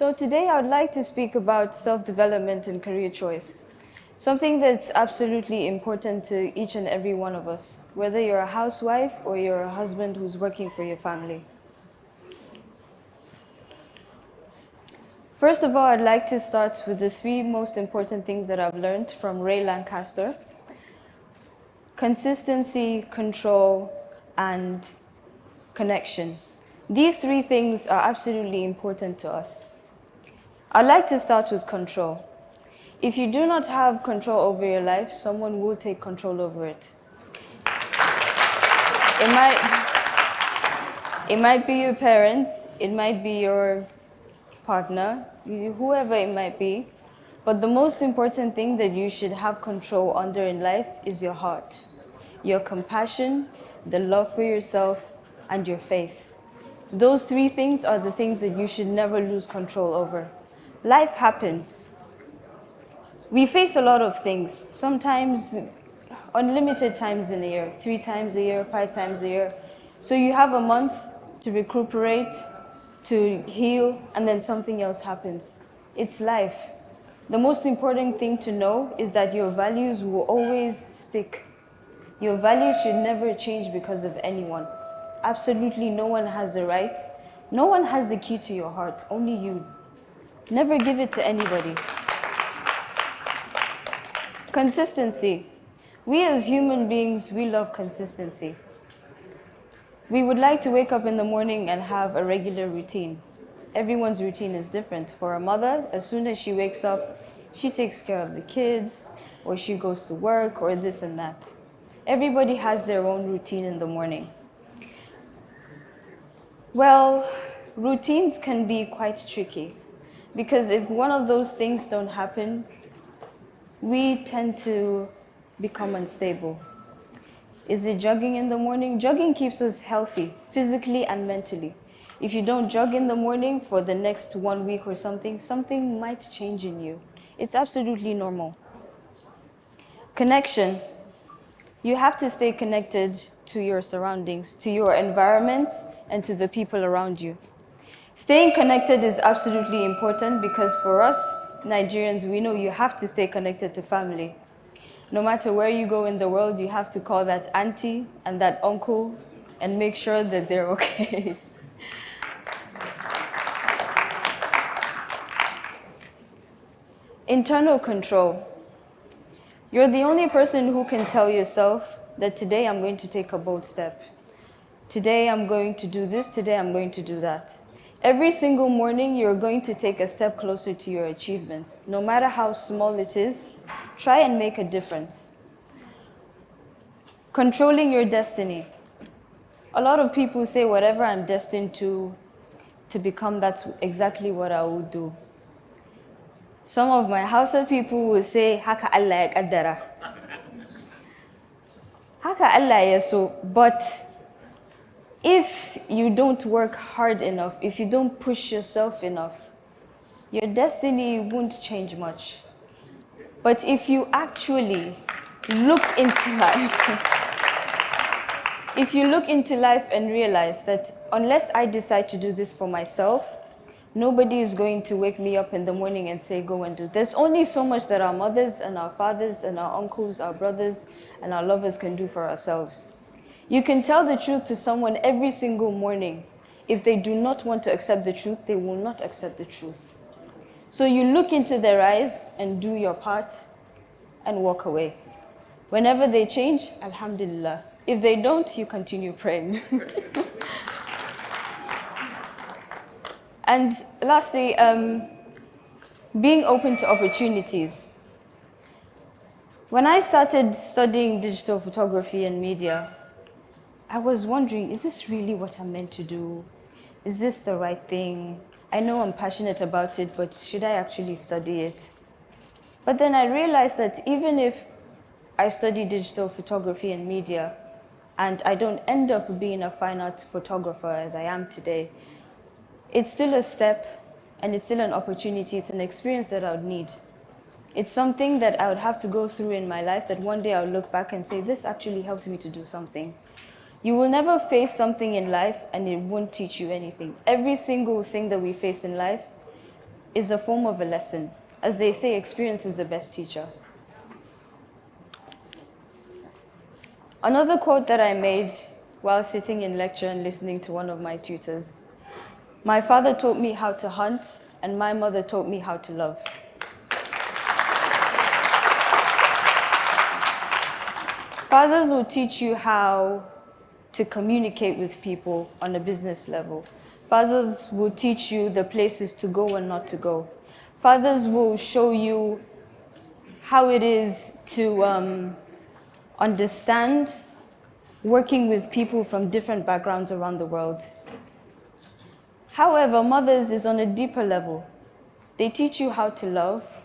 So today I would like to speak about self-development and career choice. Something that's absolutely important to each and every one of us, whether you're a housewife or you're a husband who's working for your family. First of all, I'd like to start with the three most important things that I've learned from Ray Lancaster: consistency, control, and connection. These three things are absolutely important to us. I'd like to start with control. If you do not have control over your life, someone will take control over it. It might be your parents, it might be your partner, whoever it might be. But the most important thing that you should have control under in life is your heart, your compassion, the love for yourself, and your faith. Those three things are the things that you should never lose control over. Life happens. We face a lot of things, sometimes unlimited times in a year, 3 times a year, 5 times a year. So you have a month to recuperate, to heal, and then something else happens. It's life. The most important thing to know is that your values will always stick. Your values should never change because of anyone. Absolutely no one has the right. No one has the key to your heart, only you. Never give it to anybody. Consistency. We as human beings, we love consistency. We would like to wake up in the morning and have a regular routine. Everyone's routine is different. For a mother, as soon as she wakes up, she takes care of the kids, or she goes to work, or this and that. Everybody has their own routine in the morning. Well, routines can be quite tricky, because if one of those things don't happen, we tend to become unstable. Is it jogging in the morning? Jogging keeps us healthy, physically and mentally. If you don't jog in the morning for the next 1 week or something, something might change in you. It's absolutely normal. Connection. You have to stay connected to your surroundings, to your environment, and to the people around you. Staying connected is absolutely important because for us, Nigerians, we know you have to stay connected to family. No matter where you go in the world, you have to call that auntie and that uncle and make sure that they're okay. Internal control. You're the only person who can tell yourself that today I'm going to take a bold step. Today I'm going to do this, today I'm going to do that. Every single morning, you're going to take a step closer to your achievements. No matter how small it is, try and make a difference. Controlling your destiny. A lot of people say whatever I'm destined to become, that's exactly what I will do. Some of my Hausa people will say, Haka Allah ya kaddara. Haka Allah ya so, but if you don't work hard enough, if you don't push yourself enough, your destiny won't change much. But if you actually look into life, if you look into life and realize that unless I decide to do this for myself, nobody is going to wake me up in the morning and say, go and do. There's only so much that our mothers and our fathers and our uncles, our brothers and our lovers can do for ourselves. You can tell the truth to someone every single morning. If they do not want to accept the truth, they will not accept the truth. So you look into their eyes and do your part and walk away. Whenever they change, alhamdulillah. If they don't, you continue praying. And lastly, being open to opportunities. When I started studying digital photography and media, I was wondering, is this really what I'm meant to do? Is this the right thing? I know I'm passionate about it, but should I actually study it? But then I realized that even if I study digital photography and media, and I don't end up being a fine arts photographer as I am today, it's still a step, and it's still an opportunity. It's an experience that I would need. It's something that I would have to go through in my life that one day I would look back and say, this actually helped me to do something. You will never face something in life and it won't teach you anything. Every single thing that we face in life is a form of a lesson. As they say, experience is the best teacher. Another quote that I made while sitting in lecture and listening to one of my tutors: my father taught me how to hunt, and my mother taught me how to love. Fathers will teach you how to communicate with people on a business level. Fathers will teach you the places to go and not to go. Fathers will show you how it is to understand working with people from different backgrounds around the world. However, mothers is on a deeper level. They teach you how to love,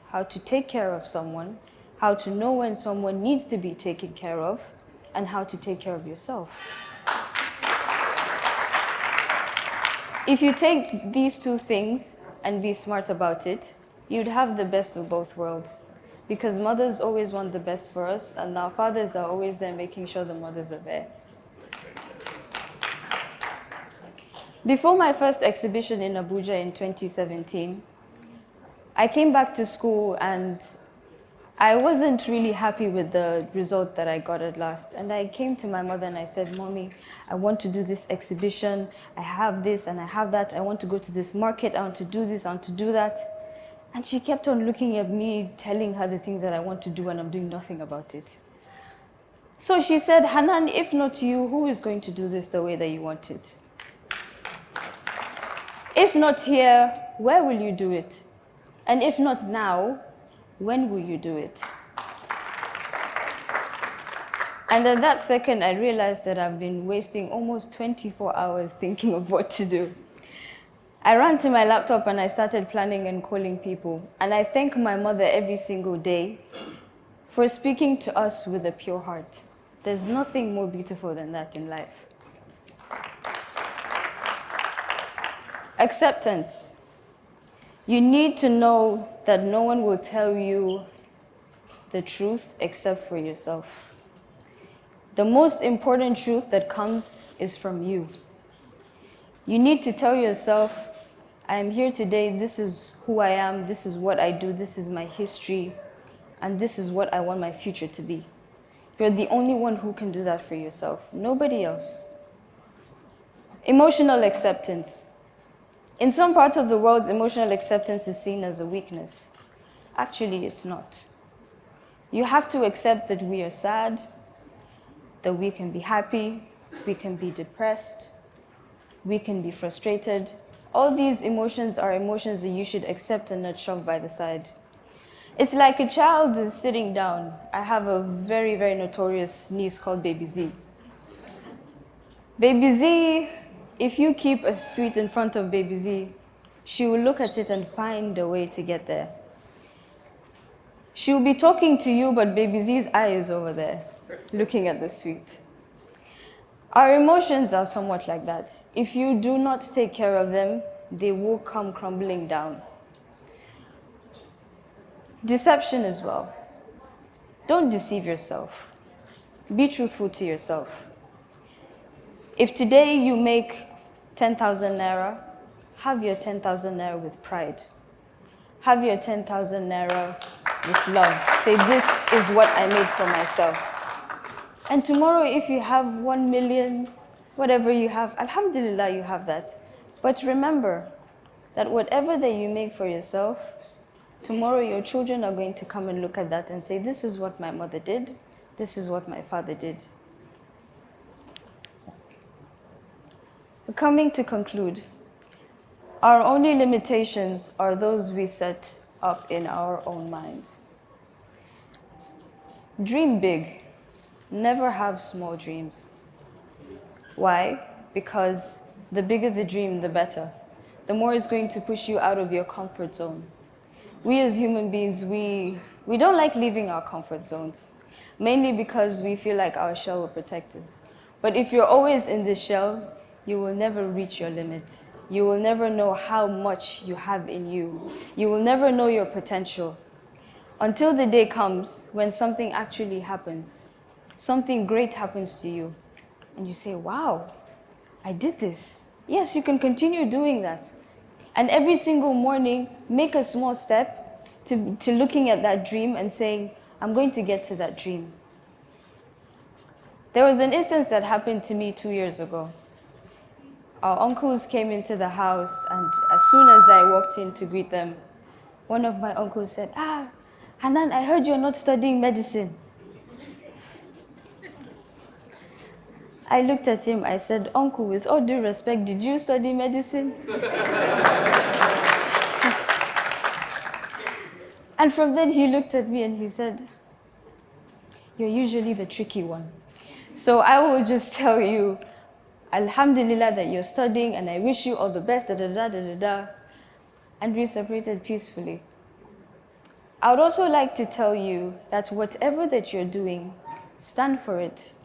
how to take care of someone, how to know when someone needs to be taken care of, and how to take care of yourself. If you take these two things and be smart about it, you'd have the best of both worlds. Because mothers always want the best for us, and our fathers are always there making sure the mothers are there. Before my first exhibition in Abuja in 2017, I came back to school and I wasn't really happy with the result that I got at last. And I came to my mother and I said, "Mommy, I want to do this exhibition. I have this and I have that. I want to go to this market. I want to do this. I want to do that." And she kept on looking at me, telling her the things that I want to do, and I'm doing nothing about it. So she said, "Hanan, if not you, who is going to do this the way that you want it? If not here, where will you do it? And if not now, when will you do it?" And at that second, I realized that I've been wasting almost 24 hours thinking of what to do. I ran to my laptop and I started planning and calling people. And I thank my mother every single day for speaking to us with a pure heart. There's nothing more beautiful than that in life. Acceptance. You need to know that no one will tell you the truth except for yourself. The most important truth that comes is from you. You need to tell yourself, "I am here today, this is who I am, this is what I do, this is my history, and this is what I want my future to be." You're the only one who can do that for yourself, nobody else. Emotional acceptance. In some parts of the world, emotional acceptance is seen as a weakness. Actually, it's not. You have to accept that we are sad, that we can be happy, we can be depressed, we can be frustrated. All these emotions are emotions that you should accept and not shove by the side. It's like a child is sitting down. I have a very, very notorious niece called Baby Z. Baby Z, if you keep a sweet in front of Baby Z, she will look at it and find a way to get there. She will be talking to you, but Baby Z's eye is over there, looking at the sweet. Our emotions are somewhat like that. If you do not take care of them, they will come crumbling down. Deception as well. Don't deceive yourself. Be truthful to yourself. If today you make 10,000 naira, have your 10,000 naira with pride. Have your 10,000 naira with love. Say, "This is what I made for myself." And tomorrow, if you have 1 million, whatever you have, alhamdulillah, you have that. But remember that whatever that you make for yourself, tomorrow your children are going to come and look at that and say, "This is what my mother did. This is what my father did." Coming to conclude, our only limitations are those we set up in our own minds. Dream big. Never have small dreams. Why? Because the bigger the dream, the better. The more it's going to push you out of your comfort zone. We as human beings, we don't like leaving our comfort zones, mainly because we feel like our shell will protect us. But if you're always in this shell, you will never reach your limit. You will never know how much you have in you. You will never know your potential until the day comes when something actually happens. Something great happens to you, and you say, "Wow, I did this." Yes, you can continue doing that. And every single morning, make a small step to looking at that dream and saying, I'm going to get to that dream. There was an instance that happened to me 2 years ago. Our uncles came into the house, and as soon as I walked in to greet them, one of my uncles said, Hanan, I heard you're not studying medicine. I looked at him, I said, Uncle, with all due respect, did you study medicine? And from then he looked at me and he said, you're usually the tricky one. So I will just tell you, Alhamdulillah that you're studying, and I wish you all the best, and we separated peacefully. I would also like to tell you that whatever that you're doing, stand for it.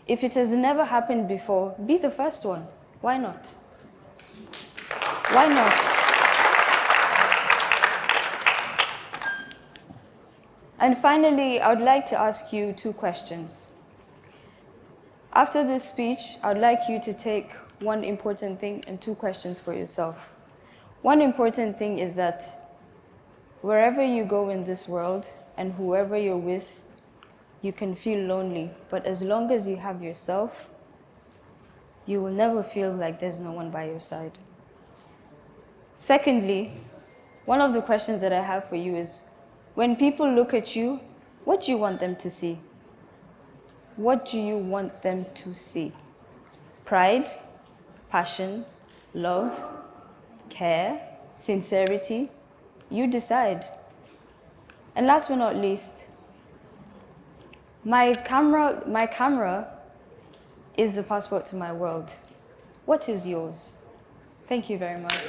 If it has never happened before, be the first one. Why not? Why not? And finally, I would like to ask you 2 questions. After this speech, I would like you to take one important thing and 2 questions for yourself. One important thing is that wherever you go in this world and whoever you're with, you can feel lonely, but as long as you have yourself, you will never feel like there's no one by your side. Secondly, one of the questions that I have for you is, when people look at you, what do you want them to see? What do you want them to see? Pride, passion, love, care, sincerity? You decide. And last but not least, my camera is the passport to my world. What is yours? Thank you very much.